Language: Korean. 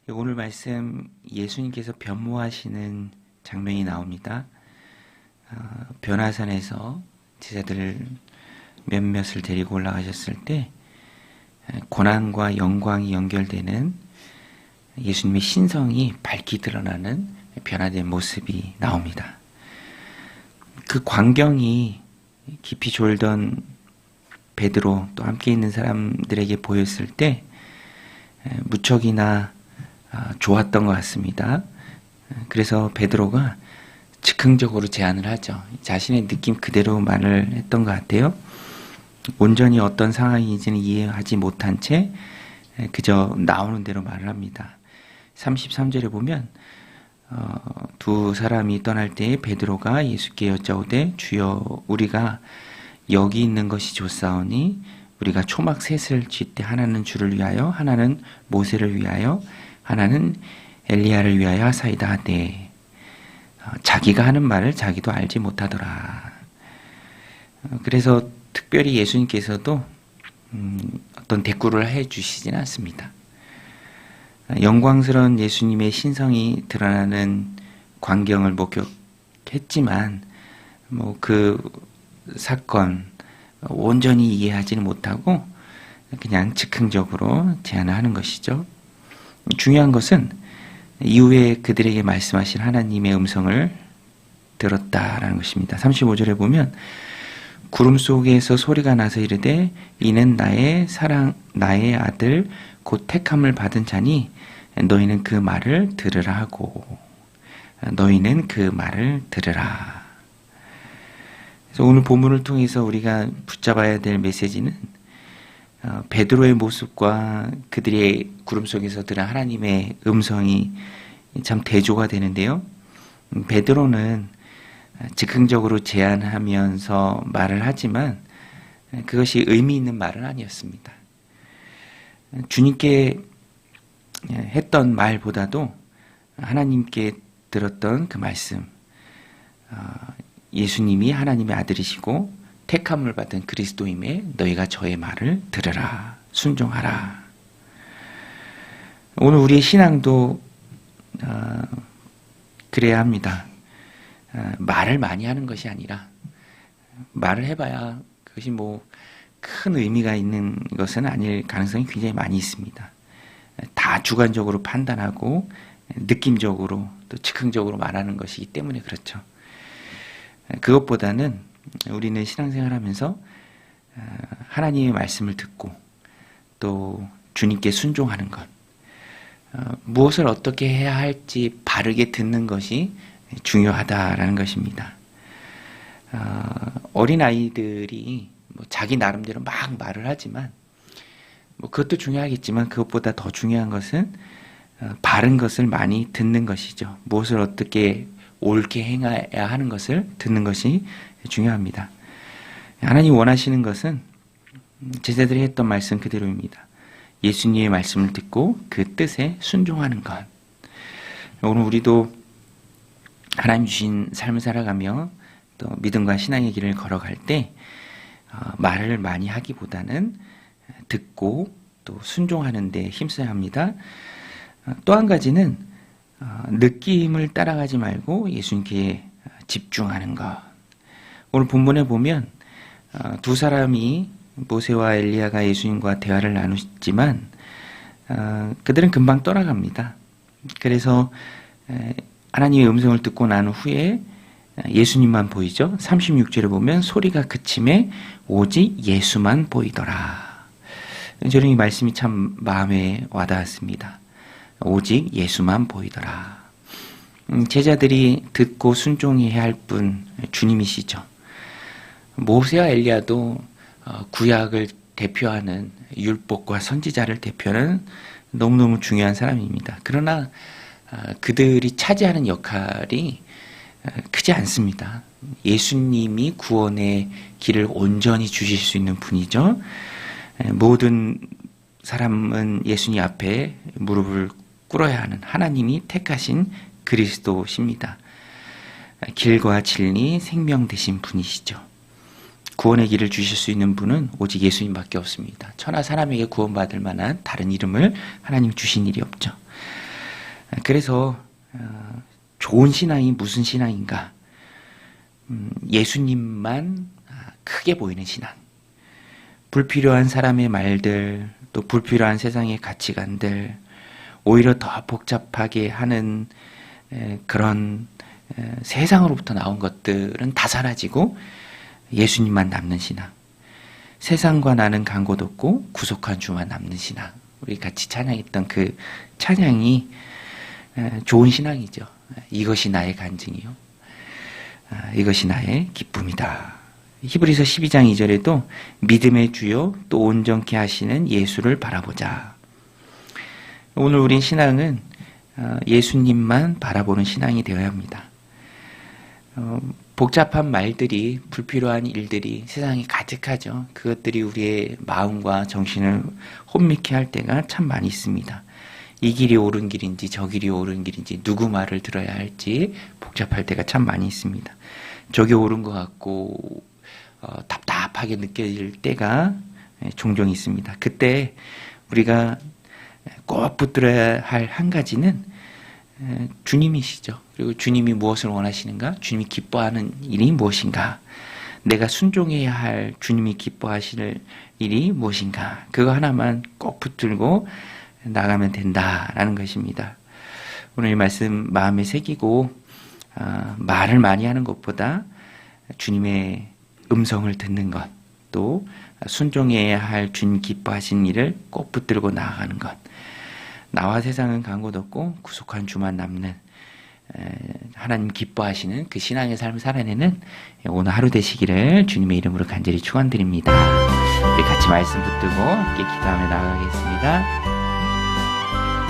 오늘 말씀 예수님께서 변모하시는 장면이 나옵니다. 변화산에서 제자들 몇몇을 데리고 올라가셨을 때 고난과 영광이 연결되는 예수님의 신성이 밝히 드러나는 변화된 모습이 나옵니다. 그 광경이 깊이 졸던 베드로 또 함께 있는 사람들에게 보였을 때 무척이나 좋았던 것 같습니다. 그래서 베드로가 즉흥적으로 제안을 하죠. 자신의 느낌 그대로 말을 했던 것 같아요. 온전히 어떤 상황인지는 이해하지 못한 채 그저 나오는 대로 말을 합니다. 33절에 보면 두 사람이 떠날 때에 베드로가 예수께 여짜오되 주여 우리가 여기 있는 것이 좋사오니 우리가 초막 셋을 쥐때 하나는 주를 위하여 하나는 모세를 위하여 하나는 엘리야를 위하여 하사이다 하되 자기가 하는 말을 자기도 알지 못하더라. 그래서 특별히 예수님께서도 어떤 대꾸를 해주시지는 않습니다. 영광스러운 예수님의 신성이 드러나는 광경을 목격했지만 그 사건 온전히 이해하지는 못하고 그냥 즉흥적으로 제안을 하는 것이죠. 중요한 것은 이후에 그들에게 말씀하신 하나님의 음성을 들었다라는 것입니다. 35절에 보면 구름 속에서 소리가 나서 이르되 이는 나의 사랑 나의 아들 곧 택함을 받은 자니 너희는 그 말을 들으라 하고 너희는 그 말을 들으라. 그래서 오늘 본문을 통해서 우리가 붙잡아야 될 메시지는 베드로의 모습과 그들의 구름 속에서 들은 하나님의 음성이 참 대조가 되는데요. 베드로는 즉흥적으로 제안하면서 말을 하지만 그것이 의미 있는 말은 아니었습니다. 주님께 했던 말보다도 하나님께 들었던 그 말씀, 예수님이 하나님의 아들이시고 택함을 받은 그리스도임에 너희가 저의 말을 들으라, 순종하라. 오늘 우리의 신앙도 그래야 합니다. 말을 많이 하는 것이 아니라 말을 해봐야 그것이 큰 의미가 있는 것은 아닐 가능성이 굉장히 많이 있습니다. 다 주관적으로 판단하고 느낌적으로 또 즉흥적으로 말하는 것이기 때문에 그렇죠. 그것보다는 우리는 신앙생활하면서 하나님의 말씀을 듣고 또 주님께 순종하는 것, 무엇을 어떻게 해야 할지 바르게 듣는 것이 중요하다라는 것입니다. 어린아이들이 자기 나름대로 막 말을 하지만 그것도 중요하겠지만 그것보다 더 중요한 것은 바른 것을 많이 듣는 것이죠. 무엇을 어떻게 옳게 행해야 하는 것을 듣는 것이 중요합니다. 하나님 원하시는 것은 제자들이 했던 말씀 그대로입니다. 예수님의 말씀을 듣고 그 뜻에 순종하는 것. 오늘 우리도 하나님 주신 삶을 살아가며 또 믿음과 신앙의 길을 걸어갈 때 말을 많이 하기보다는 듣고 또 순종하는 데 힘써야 합니다. 또 한 가지는 느낌을 따라가지 말고 예수님께 집중하는 것. 오늘 본문에 보면 두 사람이 모세와 엘리야가 예수님과 대화를 나누지만 그들은 금방 떠나갑니다. 그래서 하나님의 음성을 듣고 난 후에 예수님만 보이죠. 36절에 보면 소리가 그침에 오직 예수만 보이더라. 저는 이 말씀이 참 마음에 와닿았습니다. 오직 예수만 보이더라. 제자들이 듣고 순종해야 할 분 주님이시죠. 모세와 엘리야도 구약을 대표하는 율법과 선지자를 대표하는 너무너무 중요한 사람입니다. 그러나 그들이 차지하는 역할이 크지 않습니다. 예수님이 구원의 길을 온전히 주실 수 있는 분이죠. 모든 사람은 예수님 앞에 무릎을 꿇어야 하는 하나님이 택하신 그리스도십니다. 길과 진리, 생명 되신 분이시죠. 구원의 길을 주실 수 있는 분은 오직 예수님밖에 없습니다. 천하 사람에게 구원받을 만한 다른 이름을 하나님 주신 일이 없죠. 그래서 좋은 신앙이 무슨 신앙인가? 예수님만 크게 보이는 신앙. 불필요한 사람의 말들, 또 불필요한 세상의 가치관들, 오히려 더 복잡하게 하는 그런 세상으로부터 나온 것들은 다 사라지고 예수님만 남는 신앙. 세상과 나는 간 곳 없고 구속한 주만 남는 신앙. 우리 같이 찬양했던 그 찬양이 좋은 신앙이죠. 이것이 나의 간증이요. 이것이 나의 기쁨이다. 히브리서 12장 2절에도 믿음의 주요 또 온전케 하시는 예수를 바라보자. 오늘 우린 신앙은 예수님만 바라보는 신앙이 되어야 합니다. 복잡한 말들이, 불필요한 일들이 세상에 가득하죠. 그것들이 우리의 마음과 정신을 혼미케 할 때가 참 많이 있습니다. 이 길이 옳은 길인지 저 길이 옳은 길인지 누구 말을 들어야 할지 복잡할 때가 참 많이 있습니다. 저게 옳은 것 같고 답답하게 느껴질 때가 종종 있습니다. 그때 우리가 꼭 붙들어야 할 한 가지는 주님이시죠. 그리고 주님이 무엇을 원하시는가? 주님이 기뻐하는 일이 무엇인가? 내가 순종해야 할 주님이 기뻐하실 일이 무엇인가? 그거 하나만 꼭 붙들고 나가면 된다라는 것입니다. 오늘 이 말씀 마음에 새기고 말을 많이 하는 것보다 주님의 음성을 듣는 것, 또 순종해야 할 주님 기뻐하신 일을 꼭 붙들고 나아가는 것, 나와 세상은 간 곳 없고 구속한 주만 남는 하나님 기뻐하시는 그 신앙의 삶을 살아내는 오늘 하루 되시기를 주님의 이름으로 간절히 축원드립니다. 우리 같이 말씀 붙들고 함께 기도하며 나아가겠습니다.